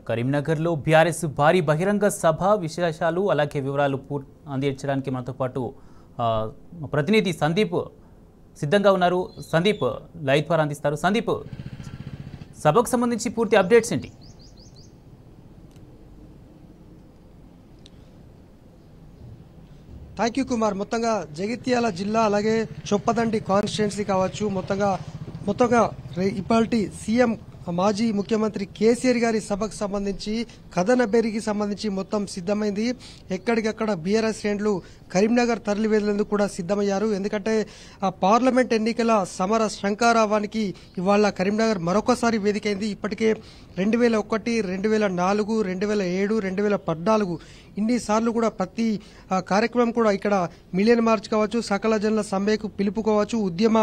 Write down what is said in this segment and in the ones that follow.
కరీంనగర్లో బీఆర్ఎస్ భారీ బహిరంగ సభ విశేషాలు అలాగే వివరాలు అందించడానికి మనతో పాటు ప్రతినిధి సందీప్ సిద్ధంగా ఉన్నారు. సందీప్ లైవ్ ద్వారా అందిస్తారు. సందీప్, సభకు సంబంధించి పూర్తి అప్డేట్స్ ఏంటి? Thank you Kumar. మొత్తంగా జగిత్యాల జిల్లా అలాగే చొప్పదండి కాన్స్టిట్యున్సీ కావచ్చు, మొత్తంగా ఇప్పటి సీఎం మాజీ ముఖ్యమంత్రి కేసీఆర్ గారి సభకు సంబంధించి కథన బెరికి సంబంధించి మొత్తం సిద్ధమైంది. ఎక్కడికక్కడ బీఆర్ఎస్ శ్రేణులు కరీంనగర్ తరలి వెళ్లేందుకు కూడా సిద్ధమయ్యారు. ఎందుకంటే ఆ పార్లమెంట్ ఎన్నికల సమర శంఖారావానికి ఇవాళ కరీంనగర్ మరొకసారి వేదికైంది. ఇప్పటికే 2001, 2004, 2007, 2014 ఇన్నిసార్లు కూడా ప్రతి కార్యక్రమం కూడా ఇక్కడ మిలియన్ మార్చ్ కావచ్చు, సకల జనుల సమ్మెకు పిలుపుకోవచ్చు, ఉద్యమ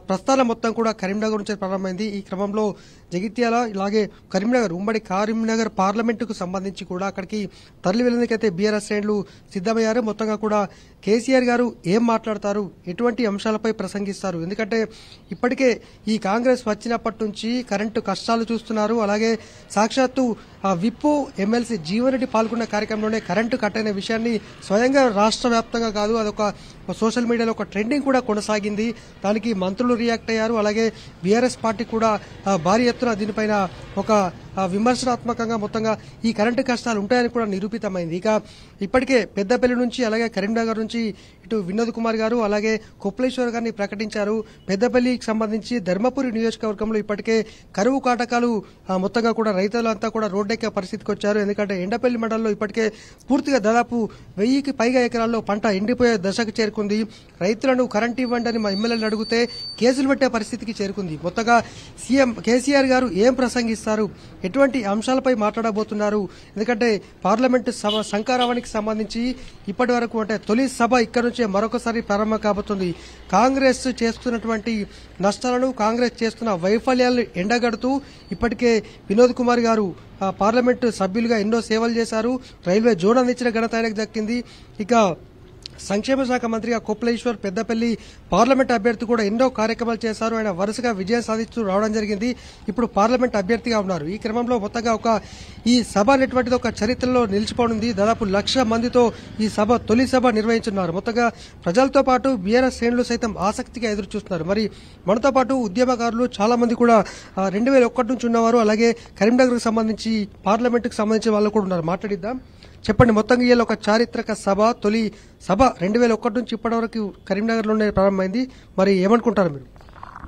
ప్రస్థానం మొత్తం కూడా కరీంనగర్ నుంచి ప్రారంభమైంది. ఈ క్రమంలో జగిత్యాల ఇలాగే కరీంనగర్ ఉమ్మడి కరీంనగర్ పార్లమెంటుకు సంబంధించి కూడా అక్కడికి తరలి వెళ్లేందుకైతే బీఆర్ఎస్ శ్రేణులు సిద్ధమయ్యారు. మొత్తంగా కూడా కేసీఆర్ గారు ఏం మాట్లాడతారు, ఎటువంటి అంశాలపై ప్రసంగిస్తారు, ఎందుకంటే ఇప్పటికే ఈ కాంగ్రెస్ వచ్చినప్పటి నుంచి కరెంటు కష్టాలు చూస్తున్నారు. అలాగే సాక్షాత్తు విప్పు ఎమ్మెల్సీ జీవన్ రెడ్డి పాల్గొన్న కార్యక్రమంలోనే కరెంటు కట్ అయిన విషయాన్ని స్వయంగా రాష్ట్ర వ్యాప్తంగా కాదు, అదొక సోషల్ మీడియాలో ఒక ట్రెండింగ్ కూడా కొనసాగింది. దానికి మంత్రులు రియాక్ట్ అయ్యారు. అలాగే బీఆర్ఎస్ పార్టీ కూడా భారీ ఎత్తున దీనిపైన ఒక విమర్శనాత్మకంగా మొత్తంగా ఈ కరెంటు కష్టాలు ఉంటాయని కూడా నిరూపితమైంది. ఇక ఇప్పటికే పెద్దపల్లి నుంచి అలాగే కరీంనగర్ నుంచి ఇటు వినోద్ కుమార్ గారు అలాగే కొప్పలేశ్వర్ గారిని ప్రకటించారు. పెద్దపల్లికి సంబంధించి ధర్మపురి నియోజకవర్గంలో ఇప్పటికే కరువు కాటకాలు మొత్తంగా కూడా రైతులంతా కూడా రోడ్డెక్కే పరిస్థితికి వచ్చారు. ఎందుకంటే ఎండపల్లి మండలంలో ఇప్పటికే పూర్తిగా దాదాపు 1000కి పైగా ఎకరాల్లో పంట ఎండిపోయే దశకు చేరుకుంది. రైతులను కరెంట్ ఇవ్వండి అని మా ఎమ్మెల్యేలు అడిగితే కేసులు పెట్టే పరిస్థితికి చేరుకుంది. మొత్తంగా సీఎం కేసీఆర్ గారు ఏం ప్రసంగిస్తారు, ఎటువంటి అంశాలపై మాట్లాడబోతున్నారు, ఎందుకంటే పార్లమెంటు సభ శంఖారావానికి సంబంధించి ఇప్పటి వరకు అంటే తొలి సభ ఇక్కడ నుంచే మరొకసారి ప్రారంభం కాబోతుంది. కాంగ్రెస్ చేస్తున్నటువంటి నష్టాలను, కాంగ్రెస్ చేస్తున్న వైఫల్యాలను ఎండగడుతూ ఇప్పటికే వినోద్ కుమార్ గారు పార్లమెంటు సభ్యులుగా ఎన్నో సేవలు చేశారు. రైల్వే జోన్ అందించిన ఘనత ఆయనకు దక్కింది. ఇక సంక్షేమ శాఖ మంత్రిగా కొప్పలేశ్వర్ పెద్దపల్లి పార్లమెంట్ అభ్యర్థి కూడా ఎన్నో కార్యక్రమాలు చేశారు. ఆయన వరుసగా విజయం సాధిస్తూ రావడం జరిగింది. ఇప్పుడు పార్లమెంట్ అభ్యర్థిగా ఉన్నారు. ఈ క్రమంలో మొత్తంగా ఈ సభ అనేటువంటిది ఒక చరిత్రలో నిలిచిపోనుంది. దాదాపు 1,00,000 మందితో ఈ సభ తొలి సభ నిర్వహించున్నారు. మొత్తంగా ప్రజలతో పాటు బీఆర్ఎస్ శ్రేణులు సైతం ఆసక్తిగా ఎదురు చూస్తున్నారు. మరి మనతో పాటు ఉద్యమకారులు చాలా మంది కూడా 2001 నుంచి ఉన్నవారు, అలాగే కరీంనగర్కు సంబంధించి పార్లమెంటుకు సంబంధించిన వాళ్ళు కూడా ఉన్నారు. మాట్లాడిద్దాం. చెప్పండి, మొత్తంగా ఇవాళ ఒక చారిత్రక సభ, తొలి సభ 2001 నుంచి ఇప్పటి వరకు కరీంనగర్లోనే ప్రారంభమైంది. మరి ఏమనుకుంటారు మీరు?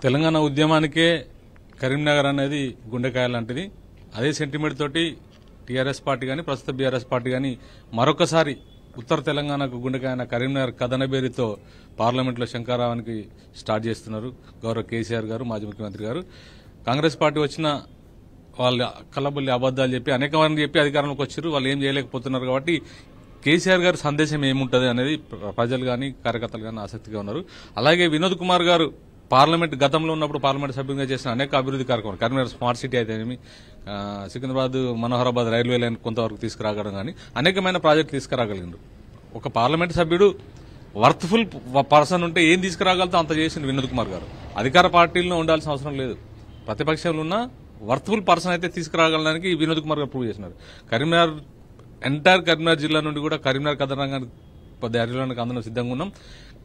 తెలంగాణ ఉద్యమానికే కరీంనగర్ అనేది గుండెకాయ లాంటిది. అదే సెంటిమెంట్ తోటి టీఆర్ఎస్ పార్టీ కానీ ప్రస్తుత బీఆర్ఎస్ పార్టీ కానీ మరొకసారి ఉత్తర తెలంగాణకు గుండెకాయ కరీంనగర్ కథనబేరితో పార్లమెంట్లో శంఖారావానికి స్టార్ట్ చేస్తున్నారు గౌరవ కేసీఆర్ గారు, మాజీ ముఖ్యమంత్రి గారు. కాంగ్రెస్ పార్టీ వచ్చిన వాళ్ళు కల్లబుల్లి అబద్దాలు చెప్పి అనేక మంది చెప్పి అధికారంలోకి వచ్చారు. వాళ్ళు ఏం చేయలేకపోతున్నారు. కాబట్టి కేసీఆర్ గారి సందేశం ఏముంటుంది అనేది ప్రజలు కానీ కార్యకర్తలు కానీ ఆసక్తిగా ఉన్నారు. అలాగే వినోద్ కుమార్ గారు పార్లమెంట్ గతంలో ఉన్నప్పుడు పార్లమెంట్ సభ్యులుగా చేసిన అనేక అభివృద్ధి కార్యక్రమాలు, కరీంనగర్ స్మార్ట్ సిటీ అయితేనేమి, సికింద్రాబాద్ మనోహరాబాద్ రైల్వే లైన్ కొంతవరకు తీసుకురాగడం కానీ అనేకమైన ప్రాజెక్టులు తీసుకురాగలిగారు. ఒక పార్లమెంట్ సభ్యుడు వర్త్ఫుల్ పర్సన్ ఉంటే ఏం తీసుకురాగలుగుతా అంత చేసింది వినోద్ కుమార్ గారు. అధికార పార్టీల్లో ఉండాల్సిన అవసరం లేదు. ప్రతిపక్షంలో ఉన్న వర్త్ఫుల్ పర్సన్ అయితే తీసుకురాగలడానికి వినోద్ కుమార్ గారు ప్రూవ్ చేసినారు. ఎంటైర్ కరీంనగర్ జిల్లా నుండి కూడా కరీంనగర్ కథనానికి అభివృద్ధికి అందరం సిద్ధంగా ఉన్నాం.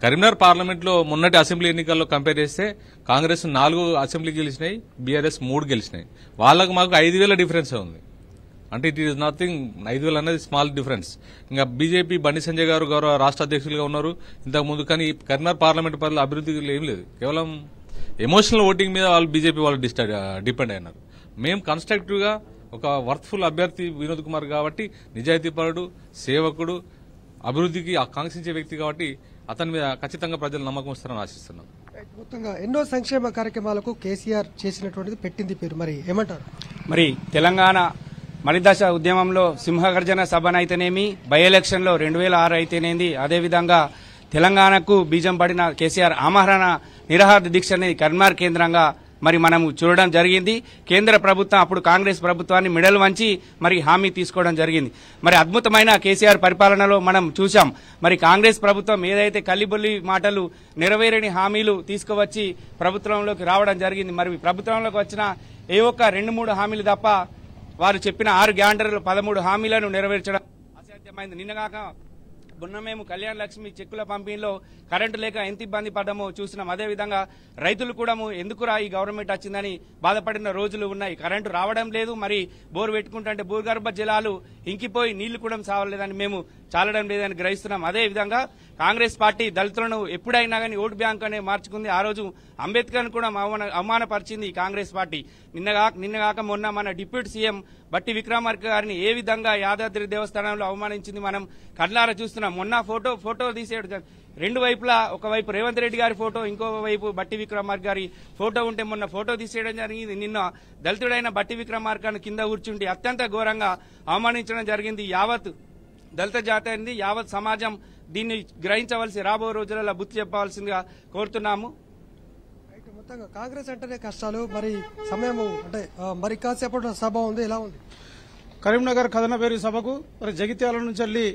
కరీంనగర్ పార్లమెంట్ లో మొన్నటి అసెంబ్లీ ఎన్నికల్లో కంపేర్ చేస్తే కాంగ్రెస్ 4 అసెంబ్లీ గెలిచినాయి, బీఆర్ఎస్ 3 గెలిచినాయి. వాళ్ళకు మాకు 5,000 డిఫరెన్స్ ఉంది. అంటే ఇట్ ఈస్ నథింగ్. 5,000 అనేది స్మాల్ డిఫరెన్స్. ఇంకా బీజేపీ బండి సంజయ్ గారు గౌరవ రాష్ట్ర అధ్యక్షులుగా ఉన్నారు ఇంతకు ముందు. కానీ కరీంనగర్ పార్లమెంట్ పరిధిలో అభివృద్ధి ఏం లేదు. కేవలం ఎమోషనల్ ఓటింగ్ మీద వాళ్ళు బీజేపీ వాళ్ళు డిపెండ్ అయినారు. మేము కన్స్ట్రక్టివ్ గా ఒక వర్త్ఫుల్ అభ్యర్థి వినోద్ కుమార్ కాబట్టి, నిజాయితీపరుడు, సేవకుడు, అభివృద్ధికి ఆకాంక్షించే వ్యక్తి కాబట్టి అతని మీద ఖచ్చితంగా ప్రజలు నమ్మకం వస్తారని ఆశిస్తున్నాం. మొత్తంగా ఎన్నో సంక్షేమ కార్యక్రమాలకు కేసీఆర్ చేసినటువంటిది పెట్టింది పేరు. మరి ఏమంటారు? మరి తెలంగాణ మలిదశ ఉద్యమంలో సింహగర్జన సభనైతేనేమి, బై ఎలక్షన్ లో 2006 అయితేనేది, అదేవిధంగా తెలంగాణకు బీజం పడిన కేసీఆర్ ఆమరణ నిరాహార దీక్షని కరీంనగర్ కేంద్రంగా మరి మనం చూడడం జరిగింది. కేంద్ర ప్రభుత్వం అప్పుడు కాంగ్రెస్ ప్రభుత్వాన్ని మెడలు వంచి మరి హామీ తీసుకోవడం జరిగింది. మరి అద్భుతమైన కేసీఆర్ పరిపాలనలో మనం చూసాం. మరి కాంగ్రెస్ ప్రభుత్వం ఏదైతే కల్లిబొల్లి మాటలు, నెరవేరని హామీలు తీసుకువచ్చి ప్రభుత్వంలోకి రావడం జరిగింది. మరి ప్రభుత్వంలోకి వచ్చిన ఏ ఒక్క 2-3 హామీలు తప్ప వారు చెప్పిన 6 గ్యారంటీలు 13 హామీలను నెరవేర్చడం అసాధ్యమైంది. నిన్నగాక మొన్న మేము కళ్యాణ లక్ష్మి చెక్కుల పంపిణీలో కరెంటు లేక ఎంత ఇబ్బంది పడ్డామో చూసినాం. అదేవిధంగా రైతులు కూడా ఎందుకురా ఈ గవర్నమెంట్ వచ్చిందని బాధపడిన రోజులు ఉన్నాయి. కరెంటు రావడం లేదు, మరి బోరు పెట్టుకుంటుంటే భూగర్భ జలాలు ఇంకిపోయి నీళ్లు కూడా సావలేదని మేము చాలడం లేదని గ్రహిస్తున్నాం. అదేవిధంగా కాంగ్రెస్ పార్టీ దళితులను ఎప్పుడైనా కానీ ఓటు బ్యాంక్ అనే మార్చుకుంది. ఆ రోజు అంబేద్కర్ కూడా అవమానపరిచింది ఈ కాంగ్రెస్ పార్టీ. నిన్నగాక మొన్న మన డిప్యూటీ సీఎం బట్టి విక్రమార్క గారిని ఏ విధంగా యాదాద్రి దేవస్థానంలో అవమానించింది మనం కళ్ళారా చూస్తున్నాం. మొన్న ఫోటో తీసేడు రెండు వైపులా, ఒకవైపు రేవంత్ రెడ్డి గారి ఫోటో, ఇంకో వైపు బట్టి విక్రమార్క గారి ఫోటో ఉంటే మొన్న ఫోటో తీసేయడం జరిగింది. నిన్న దళితుడైన బట్టి విక్రమార్కను కింద కూర్చుండి అత్యంత ఘోరంగా అవమానించడం జరిగింది. యావత్ దళిత జాతి యావత్ సమాజం దీన్ని గ్రహించవలసి రాబో రోజులలో బుద్ధి చెప్పవలసిందిగా కోరుతున్నాము. మొత్తంగా కాంగ్రెస్ అంటేనే కష్టాలు, మరి సమయము అంటే మరి కాసేపటి సభ ఉంది, ఎలా ఉంది? కరీంనగర్ కథనబేరి సభకు మరి జగిత్యాల నుంచి వెళ్ళి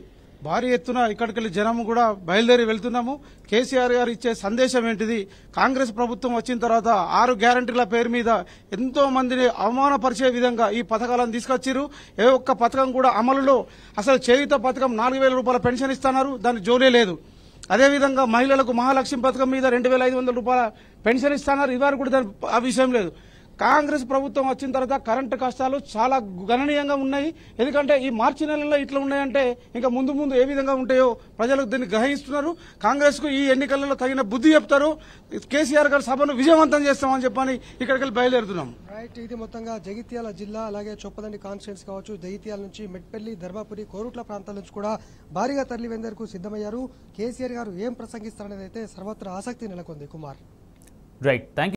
భారీ ఎత్తున ఇక్కడికి వెళ్లి జనం కూడా బయలుదేరి వెళ్తున్నాము. కేసీఆర్ గారు ఇచ్చే సందేశం ఏంటిది? కాంగ్రెస్ ప్రభుత్వం వచ్చిన తర్వాత 6 గ్యారంటీల పేరు మీద ఎంతో మందిని అవమానపరిచే విధంగా ఈ పథకాలను తీసుకొచ్చారు. ఏ ఒక్క పథకం కూడా అమలులో అసలు చేయుత పథకం 4,000 రూపాయల పెన్షన్ ఇస్తున్నారు, దాని జోలే లేదు. అదేవిధంగా మహిళలకు మహాలక్ష్మి పథకం మీద 2,500 రూపాయల పెన్షన్ ఇస్తున్నారు, ఇవారు కూడా దాని ఆ విషయం లేదు. కాంగ్రెస్ ప్రభుత్వం వచ్చిన తర్వాత కరెంటు కష్టాలు చాలా గణనీయంగా ఉన్నాయి. ఎందుకంటే ఈ మార్చి నెలలో ఇట్లా ఉన్నాయంటే ఇంకా ముందు ముందు ఏ విధంగా ఉంటాయో ప్రజలకు దీన్ని గ్రహిస్తున్నారు. కాంగ్రెస్ కు ఈ ఎన్నికలలో తగిన బుద్ధి చెప్తారు. కేసీఆర్ గారి సభను విజయవంతం చేస్తామని చెప్పని ఇక్కడికి వెళ్ళి బయలుదేరుతున్నాం. రైట్, ఇది మొత్తంగా జగిత్యాల జిల్లా అలాగే చొప్పదండి కాన్స్టిట్యున్సీ కావచ్చు, జగిత్యాల నుంచి మెట్పల్లి, ధర్మపురి, కోరుట్ల ప్రాంతాల నుంచి కూడా భారీగా తరలి వెందేందుకు సిద్దమయ్యారు. కేసీఆర్ గారు ఏం ప్రసంగిస్తారనేది అయితే సర్వత్రా ఆసక్తి నెలకొంది. Kumar, right, thank